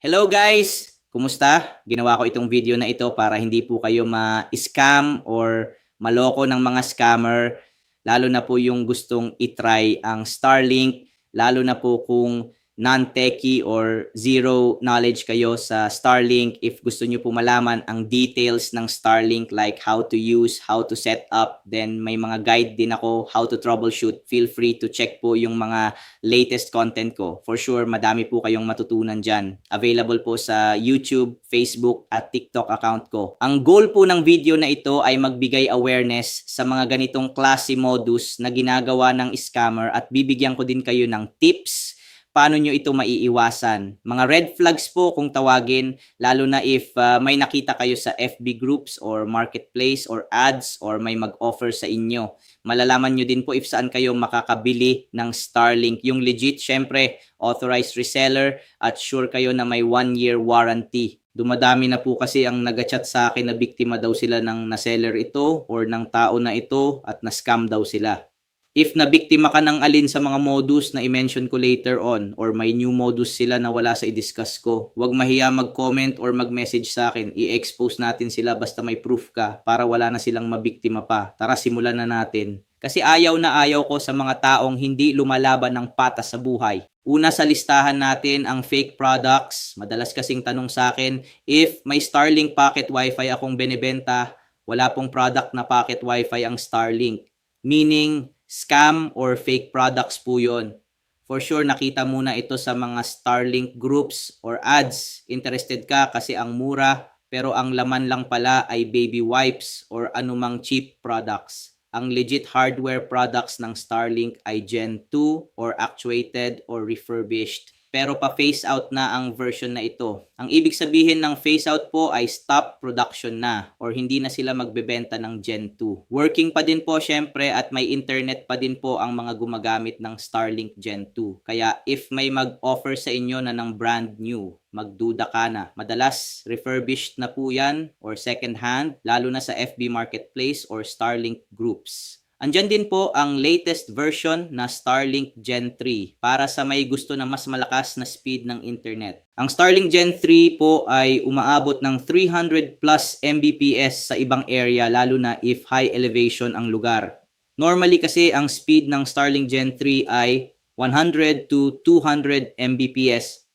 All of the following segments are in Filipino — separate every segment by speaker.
Speaker 1: Hello guys! Kumusta? Ginawa ko itong video na ito para hindi po kayo ma-scam or maloko ng mga scammer, lalo na po yung gustong itry ang Starlink, lalo na po kung non-techie or zero knowledge kayo sa Starlink. If gusto nyo po malaman ang details ng Starlink like how to use, how to set up, then may mga guide din ako how to troubleshoot. Feel free to check po yung mga latest content ko. For sure, madami po kayong matutunan dyan. Available po sa YouTube, Facebook, at TikTok account ko. Ang goal po ng video na ito ay magbigay awareness sa mga ganitong klase modus na ginagawa ng scammer at bibigyan ko din kayo ng tips paano nyo ito maiiwasan. Mga red flags po kung tawagin, lalo na if may nakita kayo sa FB groups or marketplace or ads or may mag-offer sa inyo. Malalaman nyo din po if saan kayo makakabili ng Starlink. Yung legit, syempre, authorized reseller at sure kayo na may 1-year warranty. Dumadami na po kasi ang nag-chat sa akin na biktima daw sila ng na-seller ito or ng tao na ito at na-scam daw sila. If nabiktima ka ng alin sa mga modus na i-mention ko later on or may new modus sila na wala sa i-discuss ko, huwag mahiya mag-comment or mag-message sa akin. I-expose natin sila basta may proof ka para wala na silang mabiktima pa. Tara, simulan na natin. Kasi ayaw na ayaw ko sa mga taong hindi lumalaban ng patas sa buhay. Una sa listahan natin ang fake products. Madalas kasing tanong sa akin, if may Starlink pocket wifi akong benebenta, wala pong product na pocket wifi ang Starlink. Meaning, scam or fake products po yon. For sure, nakita muna ito sa mga Starlink groups or ads. Interested ka kasi ang mura, pero ang laman lang pala ay baby wipes or anumang cheap products. Ang legit hardware products ng Starlink ay Gen 2 or actuated or refurbished. Pero pa-phase out na ang version na ito. Ang ibig sabihin ng phase out po ay stop production na or hindi na sila magbebenta ng Gen 2. Working pa din po syempre at may internet pa din po ang mga gumagamit ng Starlink Gen 2. Kaya if may mag-offer sa inyo na ng brand new, magduda ka na. Madalas refurbished na po yan or second hand, lalo na sa FB Marketplace or Starlink groups. Andyan din po ang latest version na Starlink Gen 3 para sa may gusto na mas malakas na speed ng internet. Ang Starlink Gen 3 po ay umaabot ng 300 plus Mbps sa ibang area lalo na if high elevation ang lugar. Normally kasi ang speed ng Starlink Gen 3 ay 100 to 200 Mbps.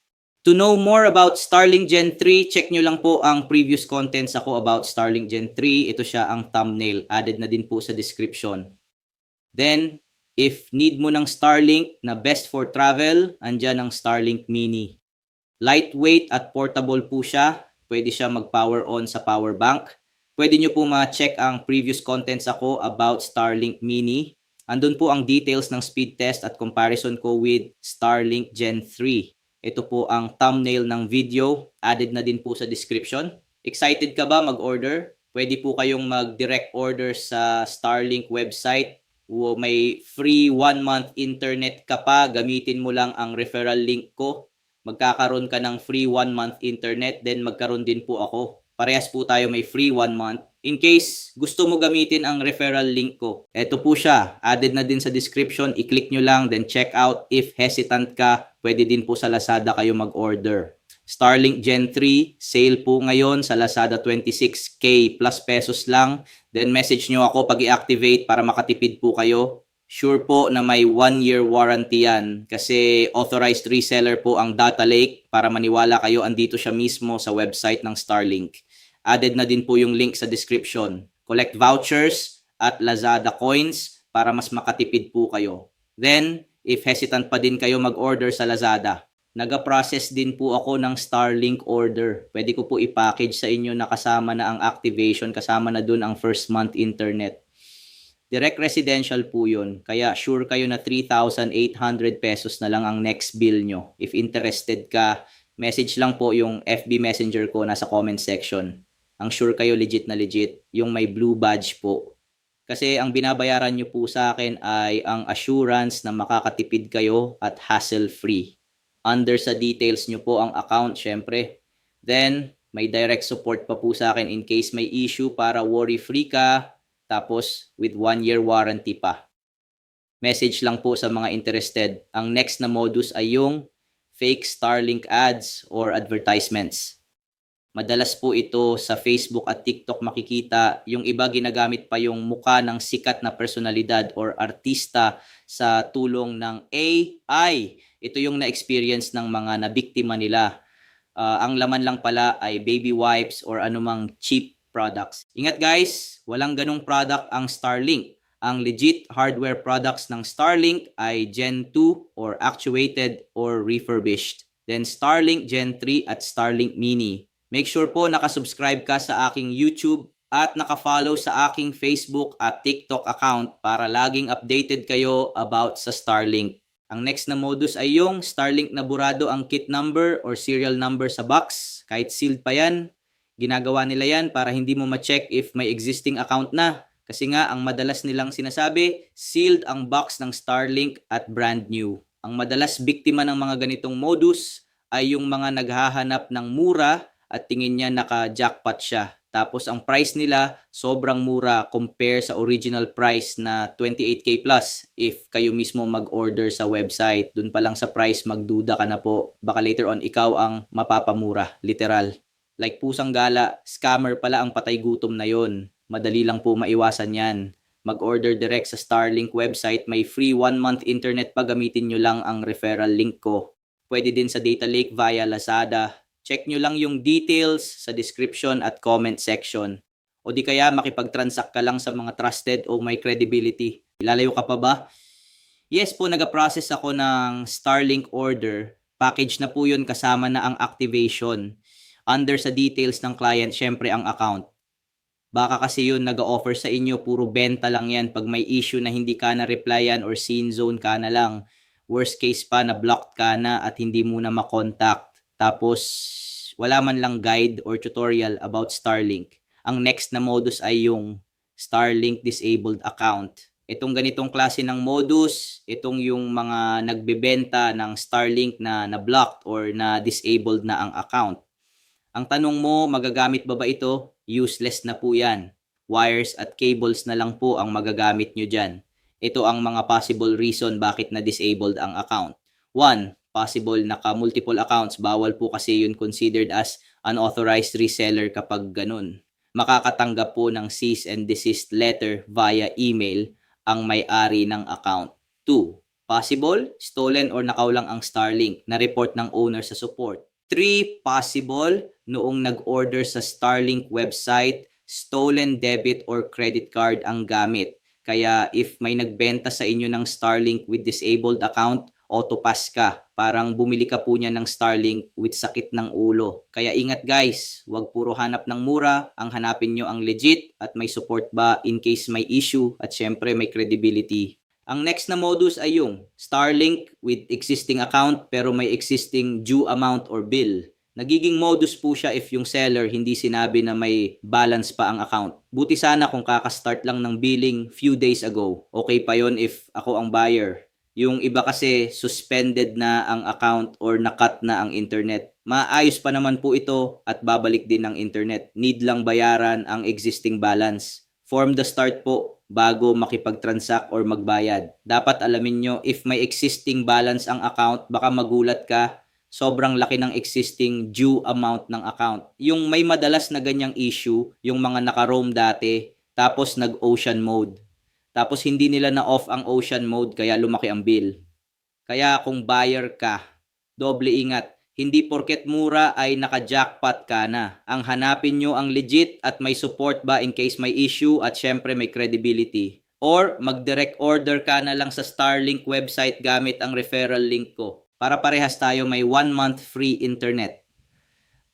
Speaker 1: To know more about Starlink Gen 3, check nyo lang po ang previous contents ako about Starlink Gen 3. Ito siya ang thumbnail. Added na din po sa description. Then, if need mo ng Starlink na best for travel, andyan ang Starlink Mini. Lightweight at portable po siya. Pwede siya mag-power on sa power bank. Pwede nyo po ma-check ang previous contents ako about Starlink Mini. Andun po ang details ng speed test at comparison ko with Starlink Gen 3. Ito po ang thumbnail ng video. Added na din po sa description. Excited ka ba mag-order? Pwede po kayong mag-direct order sa Starlink website. May free 1-month internet ka pa. Gamitin mo lang ang referral link ko. Magkakaroon ka ng free 1-month internet. Then magkaroon din po ako. Parehas po tayo may free 1 month. In case gusto mo gamitin ang referral link ko, eto po siya. Added na din sa description. I-click nyo lang, then check out. If hesitant ka, pwede din po sa Lazada kayo mag-order. Starlink Gen 3, sale po ngayon sa Lazada 26K plus pesos lang. Then message nyo ako pag i-activate para makatipid po kayo. Sure po na may 1-year warranty yan kasi authorized reseller po ang Data Lake para maniwala kayo andito siya mismo sa website ng Starlink. Added na din po yung link sa description. Collect vouchers at Lazada coins para mas makatipid po kayo. Then, if hesitant pa din kayo mag-order sa Lazada, nag-process din po ako ng Starlink order. Pwede ko po i-package sa inyo na kasama na ang activation, kasama na dun ang first month internet. Direct residential po yun. Kaya sure kayo na 3,800 pesos na lang ang next bill nyo. If interested ka, message lang po yung FB Messenger ko nasa comment section. Ang sure kayo legit na legit. Yung may blue badge po. Kasi ang binabayaran nyo po sa akin ay ang assurance na makakatipid kayo at hassle-free. Under sa details nyo po ang account, syempre. Then, may direct support pa po sa akin in case may issue para worry-free ka. Tapos, with 1-year warranty pa. Message lang po sa mga interested. Ang next na modus ay yung fake Starlink ads or advertisements. Madalas po ito sa Facebook at TikTok makikita. Yung iba ginagamit pa yung muka ng sikat na personalidad or artista sa tulong ng AI. Ito yung na-experience ng mga nabiktima nila. Ang laman lang pala ay baby wipes or anumang cheap products. Ingat guys, walang ganong product ang Starlink. Ang legit hardware products ng Starlink ay Gen 2 or actuated or refurbished. Then Starlink Gen 3 at Starlink Mini. Make sure po nakasubscribe ka sa aking YouTube at nakafollow sa aking Facebook at TikTok account para laging updated kayo about sa Starlink. Ang next na modus ay yung Starlink na burado ang kit number or serial number sa box. Kahit sealed pa yan, ginagawa nila yan para hindi mo ma-check if may existing account na. Kasi nga, ang madalas nilang sinasabi, sealed ang box ng Starlink at brand new. Ang madalas biktima ng mga ganitong modus ay yung mga naghahanap ng mura at tingin niya naka-jackpot siya. Tapos ang price nila sobrang mura compare sa original price na 28K plus if kayo mismo mag-order sa website. Dun pa lang sa price magduda ka na po. Baka later on ikaw ang mapapamura, literal. Like pusang gala, scammer pala ang patay gutom na yon. Madali lang po maiwasan yan. Mag-order direct sa Starlink website, may free 1-month internet pa, gamitin nyo lang ang referral link ko. Pwede din sa Data Lake via Lazada. Check nyo lang yung details sa description at comment section. O di kaya makipag-transact ka lang sa mga trusted o may credibility. Ilalayo ka pa ba? Yes po, nag-process ako ng Starlink order. Package na po yun, kasama na ang activation. Under sa details ng client, syempre ang account. Baka kasi yun nag-offer sa inyo, puro benta lang yan. Pag may issue na hindi ka na replyan or scene zone ka na lang. Worst case pa, na-blocked ka na at hindi mo na makontak. Tapos, wala man lang guide or tutorial about Starlink. Ang next na modus ay yung Starlink disabled account. Itong ganitong klase ng modus, itong yung mga nagbebenta ng Starlink na na-blocked or na disabled na ang account. Ang tanong mo, magagamit ba ito? Useless na po yan. Wires at cables na lang po ang magagamit nyo dyan. Ito ang mga possible reason bakit na-disabled ang account. 1. Possible naka-multiple accounts. Bawal po kasi yun considered as unauthorized reseller kapag ganun. Makakatanggap po ng cease and desist letter via email ang may-ari ng account. 2. Possible, stolen or nakaw lang ang Starlink na report ng owner sa support. 3. Possible, noong nag-order sa Starlink website, stolen debit or credit card ang gamit. Kaya if may nagbenta sa inyo ng Starlink with disabled account, auto-pass ka. Parang bumili ka po niya ng Starlink with sakit ng ulo. Kaya ingat guys, huwag puro hanap ng mura, ang hanapin nyo ang legit at may support ba in case may issue at syempre may credibility. Ang next na modus ay yung Starlink with existing account pero may existing due amount or bill. Nagiging modus po siya if yung seller hindi sinabi na may balance pa ang account. Buti sana kung kakastart lang ng billing few days ago. Okay pa yon if ako ang buyer. Yung iba kasi suspended na ang account or nakat na ang internet. Maayos pa naman po ito at babalik din ang internet. Need lang bayaran ang existing balance. Form the start po bago makipag-transact or magbayad. Dapat alamin nyo if may existing balance ang account, baka magulat ka. Sobrang laki ng existing due amount ng account. Yung may madalas na ganyang issue, yung mga naka-roam dati, tapos nag-ocean mode. Tapos hindi nila na-off ang ocean mode kaya lumaki ang bill. Kaya kung buyer ka, doble ingat. Hindi porket mura ay naka-jackpot ka na. Ang hanapin nyo ang legit at may support ba in case may issue at syempre may credibility. Or mag-direct order ka na lang sa Starlink website gamit ang referral link ko. Para parehas tayo may 1 month free internet.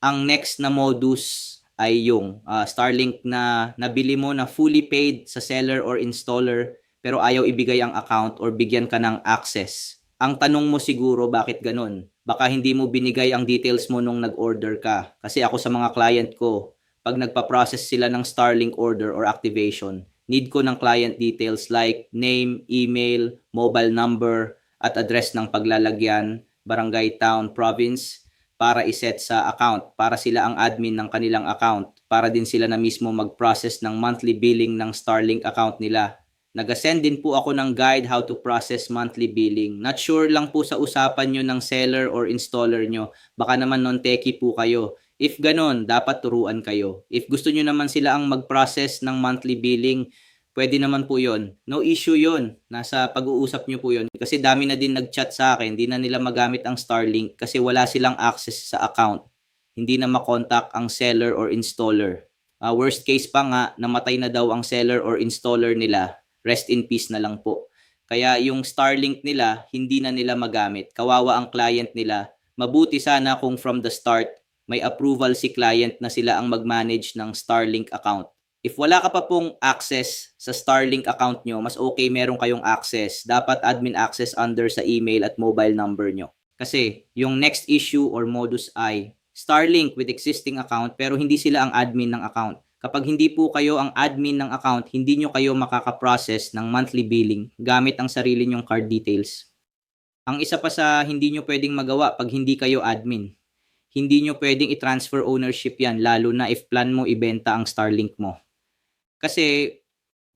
Speaker 1: Ang next na modus ay yung Starlink na nabili mo na fully paid sa seller or installer pero ayaw ibigay ang account or bigyan ka ng access. Ang tanong mo siguro bakit ganun? Baka hindi mo binigay ang details mo nung nag-order ka. Kasi ako sa mga client ko, pag nagpa-process sila ng Starlink order or activation, need ko ng client details like name, email, mobile number, at address ng paglalagyan, barangay, town, province, para iset sa account, para sila ang admin ng kanilang account, para din sila na mismo mag-process ng monthly billing ng Starlink account nila. Nag-send din po ako ng guide how to process monthly billing. Not sure lang po sa usapan nyo ng seller or installer nyo. Baka naman non-techie po kayo. If ganun, dapat turuan kayo. If gusto nyo naman sila ang mag-process ng monthly billing, pwede naman po yon. No issue yon. Nasa pag-uusap nyo po yon. Kasi dami na din nag-chat sa akin. Hindi na nila magamit ang Starlink kasi wala silang access sa account. Hindi na makontak ang seller or installer. Worst case pa nga, namatay na daw ang seller or installer nila. Rest in peace na lang po. Kaya yung Starlink nila, hindi na nila magamit. Kawawa ang client nila. Mabuti sana kung from the start, may approval si client na sila ang mag-manage ng Starlink account. If wala ka pa pong access sa Starlink account nyo, mas okay meron kayong access. Dapat admin access under sa email at mobile number nyo. Kasi yung next issue or modus ay Starlink with existing account pero hindi sila ang admin ng account. Kapag hindi po kayo ang admin ng account, hindi nyo kayo makaka-process ng monthly billing gamit ang sarili nyong card details. Ang isa pa sa hindi nyo pwedeng magawa pag hindi kayo admin, hindi nyo pwedeng i-transfer ownership yan, lalo na if plan mo ibenta ang Starlink mo. Kasi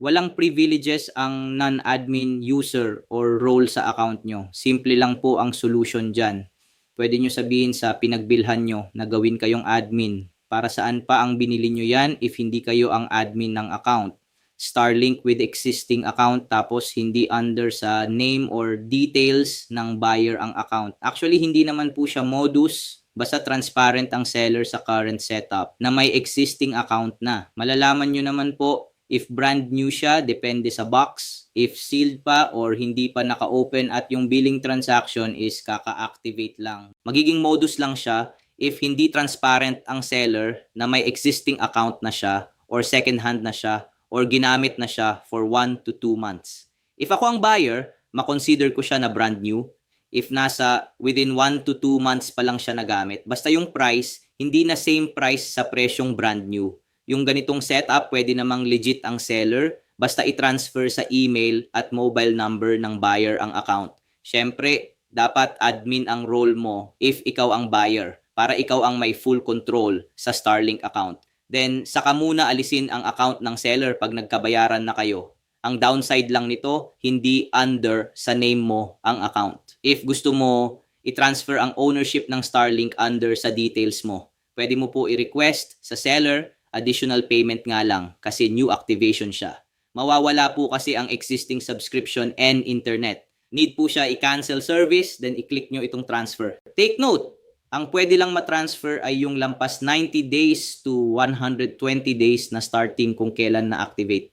Speaker 1: walang privileges ang non-admin user or role sa account nyo. Simple lang po ang solution dyan. Pwede nyo sabihin sa pinagbilhan nyo na gawin kayong admin. Para saan pa ang binili nyo yan if hindi kayo ang admin ng account? Starlink with existing account tapos hindi under sa name or details ng buyer ang account. Actually, hindi naman po siya modus. Basta transparent ang seller sa current setup na may existing account na. Malalaman nyo naman po if brand new siya, depende sa box. If sealed pa or hindi pa naka-open at yung billing transaction is kaka-activate lang. Magiging modus lang siya if hindi transparent ang seller na may existing account na siya or second hand na siya or ginamit na siya for 1 to 2 months. If ako ang buyer, makonsider ko siya na brand new. If nasa within 1 to 2 months pa lang siya nagamit. Basta yung price, hindi na same price sa presyong brand new. Yung ganitong setup, pwede namang legit ang seller. Basta i-transfer sa email at mobile number ng buyer ang account. Siyempre, dapat admin ang role mo if ikaw ang buyer para ikaw ang may full control sa Starlink account. Then, saka muna alisin ang account ng seller pag nagkabayaran na kayo. Ang downside lang nito, hindi under sa name mo ang account. If gusto mo i-transfer ang ownership ng Starlink under sa details mo, pwede mo po i-request sa seller, additional payment nga lang kasi new activation siya. Mawawala po kasi ang existing subscription and internet. Need po siya i-cancel service, then i-click nyo itong transfer. Take note, ang pwede lang matransfer ay yung lampas 90 days to 120 days na starting kung kailan na-activate.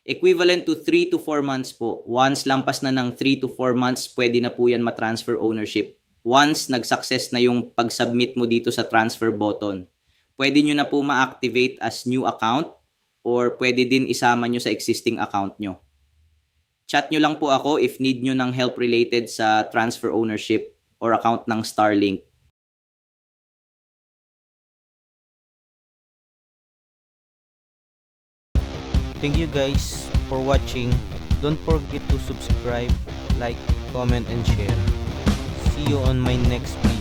Speaker 1: Equivalent to 3 to 4 months po. Once lampas na ng 3 to 4 months, pwede na po yan matransfer ownership. Once nag-success na yung pag-submit mo dito sa transfer button, pwede nyo na po ma-activate as new account or pwede din isama nyo sa existing account nyo. Chat nyo lang po ako if need nyo ng help related sa transfer ownership or account ng Starlink.
Speaker 2: Thank you guys for watching. Don't forget to subscribe, like, comment, and share. See you on my next video.